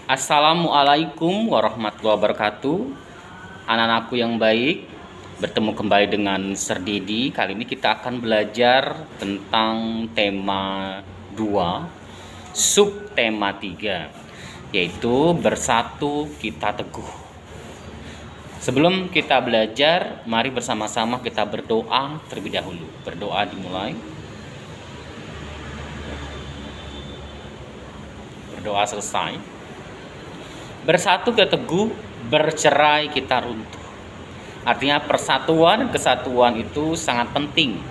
Assalamualaikum warahmatullahi wabarakatuh. Anak-anakku yang baik, bertemu kembali dengan Sir Didi. Kali ini kita akan belajar tentang tema 2, subtema 3, yaitu bersatu kita teguh. Sebelum kita belajar, mari bersama-sama kita berdoa terlebih dahulu. Berdoa dimulai. Berdoa selesai. Bersatu kita teguh, bercerai kita runtuh. Artinya persatuan dan kesatuan itu sangat penting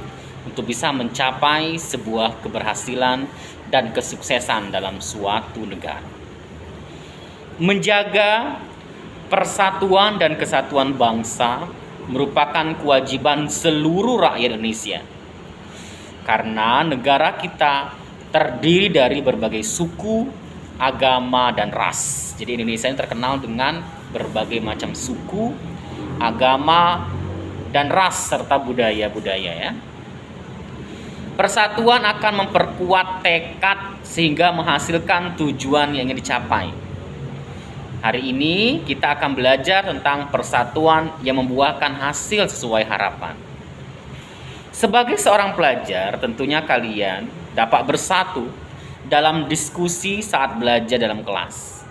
untuk bisa mencapai sebuah keberhasilan dan kesuksesan dalam suatu negara. Menjaga persatuan dan kesatuan bangsa merupakan kewajiban seluruh rakyat Indonesia. Karena negara kita terdiri dari berbagai suku, agama, dan ras. Jadi Indonesia ini terkenal dengan berbagai macam suku, agama, dan ras serta budaya-budaya ya. Persatuan akan memperkuat tekad sehingga menghasilkan tujuan yang ingin dicapai. Hari ini kita akan belajar tentang persatuan yang membuahkan hasil sesuai harapan. Sebagai seorang pelajar, tentunya kalian dapat bersatu dalam diskusi saat belajar dalam kelas.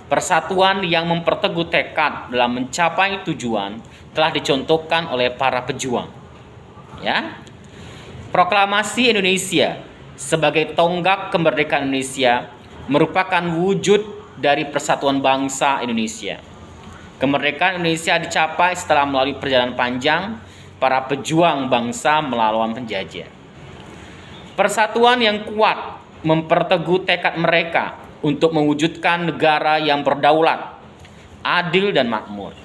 Persatuan yang memperteguh tekad dalam mencapai tujuan telah dicontohkan oleh para pejuang. Ya. Proklamasi Indonesia sebagai tonggak kemerdekaan Indonesia merupakan wujud dari persatuan bangsa Indonesia. Kemerdekaan Indonesia dicapai setelah melalui perjalanan panjang para pejuang bangsa melawan penjajah. Persatuan yang kuat memperteguh tekad mereka untuk mewujudkan negara yang berdaulat, adil, dan makmur.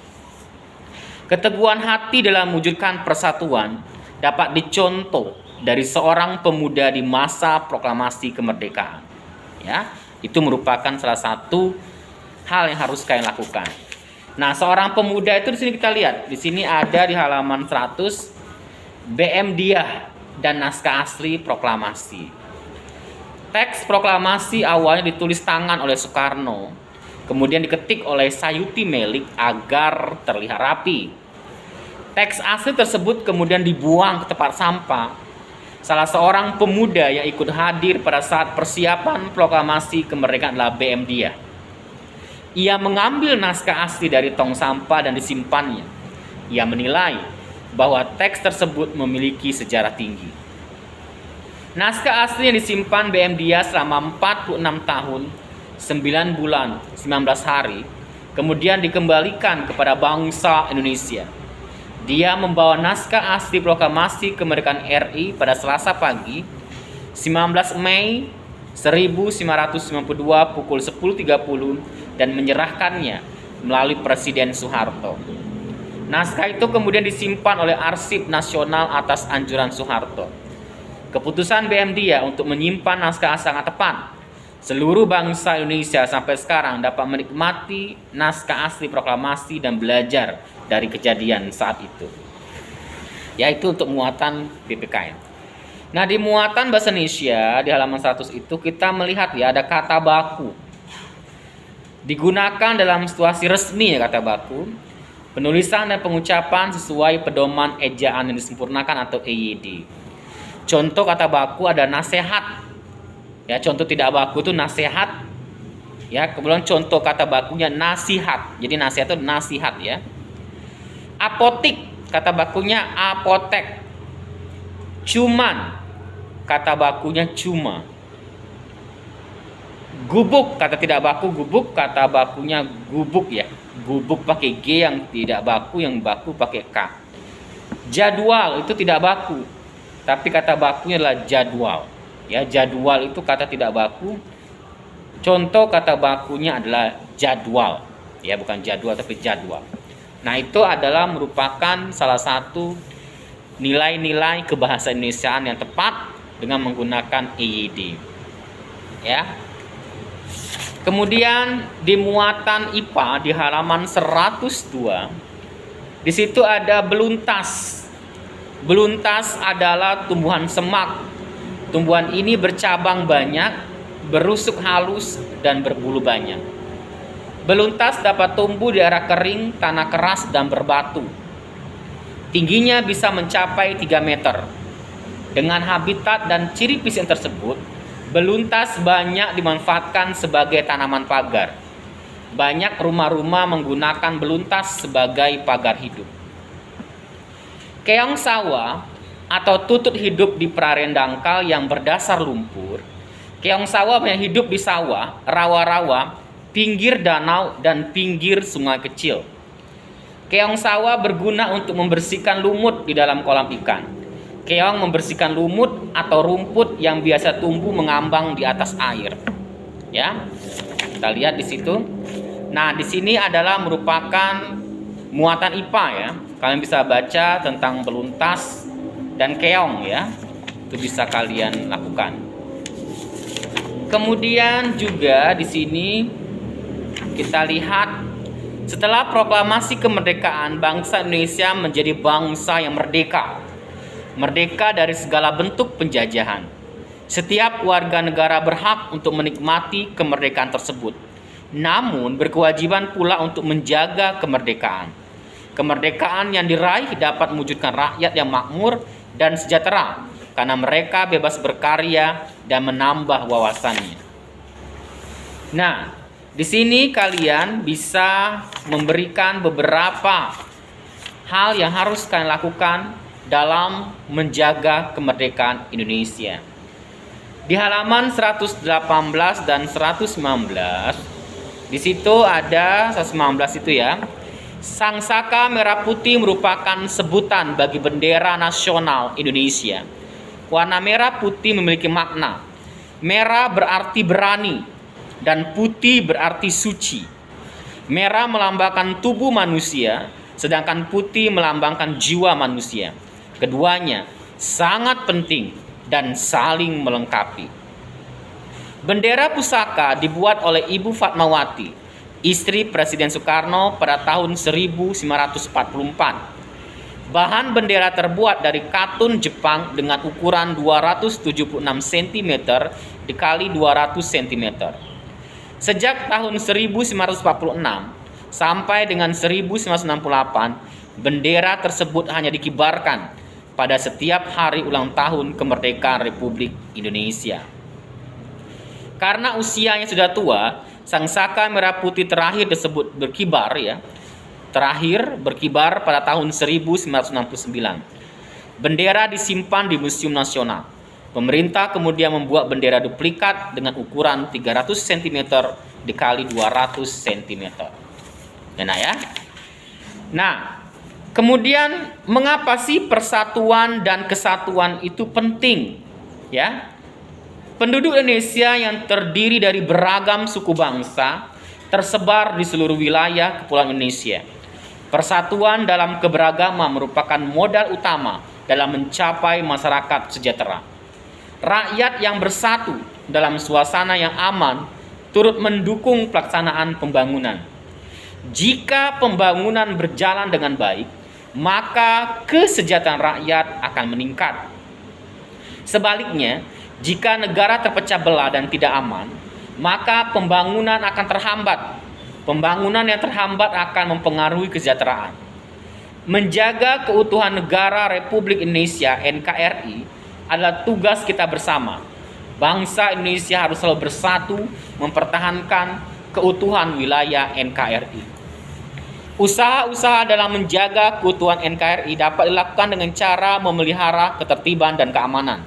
Keteguhan hati dalam mewujudkan persatuan dapat dicontoh dari seorang pemuda di masa proklamasi kemerdekaan. Ya, itu merupakan salah satu hal yang harus kalian lakukan. Nah, seorang pemuda itu di sini kita lihat, di sini ada di halaman 100 BM Diah dan naskah asli proklamasi. Teks proklamasi awalnya ditulis tangan oleh Soekarno, kemudian diketik oleh Sayuti Melik agar terlihat rapi. Teks asli tersebut kemudian dibuang ke tempat sampah. Salah seorang pemuda yang ikut hadir pada saat persiapan proklamasi kemerdekaan adalah BM Diah. Ia mengambil naskah asli dari tong sampah dan disimpannya. Ia menilai bahwa teks tersebut memiliki sejarah tinggi. Naskah asli yang disimpan BM Diah selama 46 tahun, 9 bulan, 19 hari, kemudian dikembalikan kepada bangsa Indonesia. Dia membawa naskah asli proklamasi kemerdekaan RI pada Selasa pagi, 19 Mei 1992 pukul 10.30 dan menyerahkannya melalui Presiden Soeharto. Naskah itu kemudian disimpan oleh Arsip Nasional atas anjuran Soeharto. Keputusan BM Diah untuk menyimpan naskah sangat tepat. Seluruh bangsa Indonesia sampai sekarang dapat menikmati naskah asli proklamasi dan belajar dari kejadian saat itu. Yaitu untuk muatan PPKN. Nah, di muatan bahasa Indonesia di halaman 100 itu kita melihat ya ada kata baku. Digunakan dalam situasi resmi ya kata baku. Penulisan dan pengucapan sesuai pedoman ejaan yang disempurnakan atau EYD. Contoh kata baku ada nasihat. Ya, contoh tidak baku itu nasihat. Ya, kemudian contoh kata bakunya nasihat. Jadi nasihat itu nasihat ya. Apotik, kata bakunya apotek. Cuman, kata bakunya cuma. Gubuk, kata tidak baku gubuk, kata bakunya gubuk ya. Gubuk pakai G, yang tidak baku, yang baku pakai K. Jadwal itu tidak baku, tapi kata bakunya adalah jadwal. Ya, jadwal itu kata tidak baku. Contoh kata bakunya adalah jadwal. Ya, bukan jadwal tapi jadwal. Nah, itu adalah merupakan salah satu nilai-nilai kebahasa Indonesiaan yang tepat dengan menggunakan EYD. Ya. Kemudian di muatan IPA di halaman 102, di situ ada beluntas. Beluntas adalah tumbuhan semak. Tumbuhan ini bercabang banyak, berusuk halus, dan berbulu banyak. Beluntas dapat tumbuh di daerah kering, tanah keras, dan berbatu. Tingginya bisa mencapai 3 meter. Dengan habitat dan ciri fisik tersebut, beluntas banyak dimanfaatkan sebagai tanaman pagar. Banyak rumah-rumah menggunakan beluntas sebagai pagar hidup. Keong sawah atau tutut hidup di perarian dangkal yang berdasar lumpur. Keong sawah banyak hidup di sawah, rawa-rawa, pinggir danau, dan pinggir sungai kecil. Keong sawah berguna untuk membersihkan lumut di dalam kolam ikan. Keong membersihkan lumut atau rumput yang biasa tumbuh mengambang di atas air. Ya, kita lihat di situ. Nah, di sini adalah merupakan muatan IPA ya. Kalian bisa baca tentang beluntas dan keong ya. Itu bisa kalian lakukan. Kemudian juga di sini kita lihat setelah proklamasi kemerdekaan, bangsa Indonesia menjadi bangsa yang merdeka. Merdeka dari segala bentuk penjajahan. Setiap warga negara berhak untuk menikmati kemerdekaan tersebut. Namun berkewajiban pula untuk menjaga kemerdekaan. Kemerdekaan yang diraih dapat mewujudkan rakyat yang makmur dan sejahtera karena mereka bebas berkarya dan menambah wawasannya. Nah, di sini kalian bisa memberikan beberapa hal yang harus kalian lakukan dalam menjaga kemerdekaan Indonesia. Di halaman 118 dan 119, di situ ada 119 itu ya. Sangsaka merah putih merupakan sebutan bagi bendera nasional Indonesia. Warna merah putih memiliki makna. Merah berarti berani dan putih berarti suci. Merah melambangkan tubuh manusia, sedangkan putih melambangkan jiwa manusia. Keduanya sangat penting dan saling melengkapi. Bendera pusaka dibuat oleh Ibu Fatmawati, istri Presiden Soekarno pada tahun 1944. Bahan bendera terbuat dari katun Jepang dengan ukuran 276 cm dikali 200 cm. Sejak tahun 1946 sampai dengan 1968, bendera tersebut hanya dikibarkan pada setiap hari ulang tahun kemerdekaan Republik Indonesia. Karena usianya sudah tua, sangsaka merah putih terakhir tersebut berkibar ya. Terakhir berkibar pada tahun 1969. Bendera disimpan di Museum Nasional. Pemerintah kemudian membuat bendera duplikat dengan ukuran 300 cm dikali 200 cm. Enak ya? Nah, kemudian mengapa sih persatuan dan kesatuan itu penting? Ya. Penduduk Indonesia yang terdiri dari beragam suku bangsa tersebar di seluruh wilayah Kepulauan Indonesia. Persatuan dalam keberagaman merupakan modal utama dalam mencapai masyarakat sejahtera. Rakyat yang bersatu dalam suasana yang aman turut mendukung pelaksanaan pembangunan. Jika pembangunan berjalan dengan baik, maka kesejahteraan rakyat akan meningkat. Sebaliknya, jika negara terpecah belah dan tidak aman, maka pembangunan akan terhambat. Pembangunan yang terhambat akan mempengaruhi kesejahteraan. Menjaga keutuhan negara Republik Indonesia (NKRI) adalah tugas kita bersama. Bangsa Indonesia harus selalu bersatu mempertahankan keutuhan wilayah NKRI. Usaha-usaha dalam menjaga keutuhan NKRI dapat dilakukan dengan cara memelihara ketertiban dan keamanan,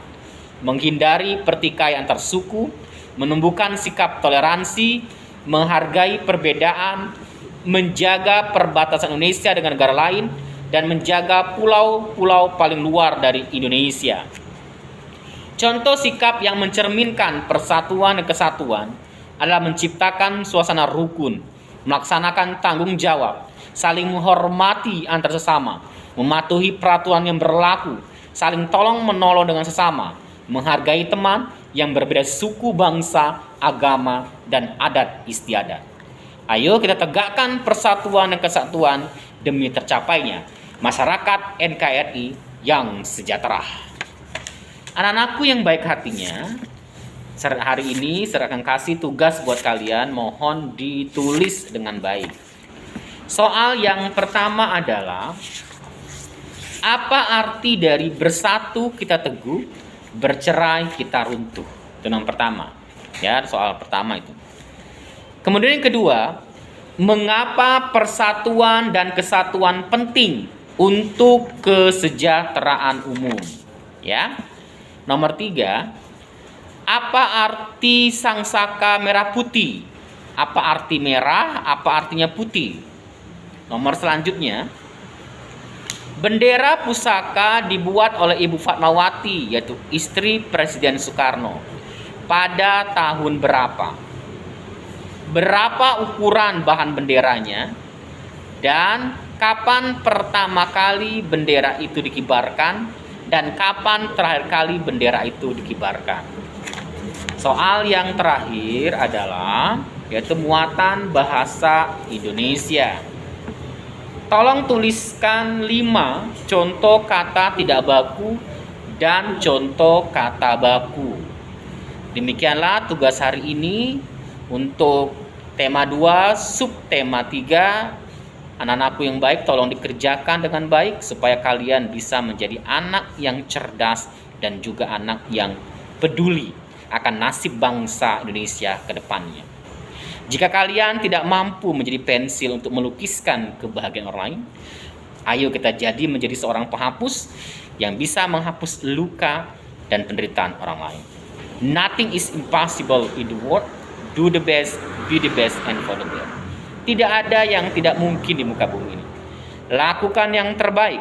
menghindari pertikaian antar suku, menumbuhkan sikap toleransi, menghargai perbedaan, menjaga perbatasan Indonesia dengan negara lain, dan menjaga pulau-pulau paling luar dari Indonesia. Contoh sikap yang mencerminkan persatuan dan kesatuan adalah menciptakan suasana rukun, melaksanakan tanggung jawab, saling menghormati antar sesama, mematuhi peraturan yang berlaku, saling tolong-menolong dengan sesama, menghargai teman yang berbeda suku, bangsa, agama, dan adat istiadat. Ayo kita tegakkan persatuan dan kesatuan demi tercapainya masyarakat NKRI yang sejahtera. Anak-anakku yang baik hatinya, Hari ini saya akan kasih tugas buat kalian, mohon ditulis dengan baik. Soal yang pertama adalah, apa arti dari bersatu kita teguh, bercerai kita runtuh? Itu yang pertama. Ya, soal pertama itu. Kemudian yang kedua, mengapa persatuan dan kesatuan penting untuk kesejahteraan umum? Ya. Nomor 3, apa arti sangsaka merah putih? Apa arti merah? Apa artinya putih? Nomor selanjutnya, bendera pusaka dibuat oleh Ibu Fatmawati, yaitu istri Presiden Soekarno, pada tahun berapa? Berapa ukuran bahan benderanya? Dan kapan pertama kali bendera itu dikibarkan? Dan kapan terakhir kali bendera itu dikibarkan? Soal yang terakhir adalah yaitu muatan bahasa Indonesia. Tolong tuliskan 5 contoh kata tidak baku dan contoh kata baku. Demikianlah tugas hari ini untuk tema 2, subtema 3. Anak-anakku yang baik, tolong dikerjakan dengan baik supaya kalian bisa menjadi anak yang cerdas dan juga anak yang peduli akan nasib bangsa Indonesia ke depannya. Jika kalian tidak mampu menjadi pensil untuk melukiskan kebahagiaan orang lain, ayo kita jadi menjadi seorang penghapus yang bisa menghapus luka dan penderitaan orang lain. Nothing is impossible in the world. Do the best, be the best, and for the best. Tidak ada yang tidak mungkin di muka bumi ini. Lakukan yang terbaik,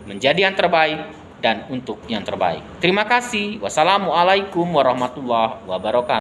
menjadi yang terbaik, dan untuk yang terbaik. Terima kasih. Wassalamualaikum warahmatullahi wabarakatuh.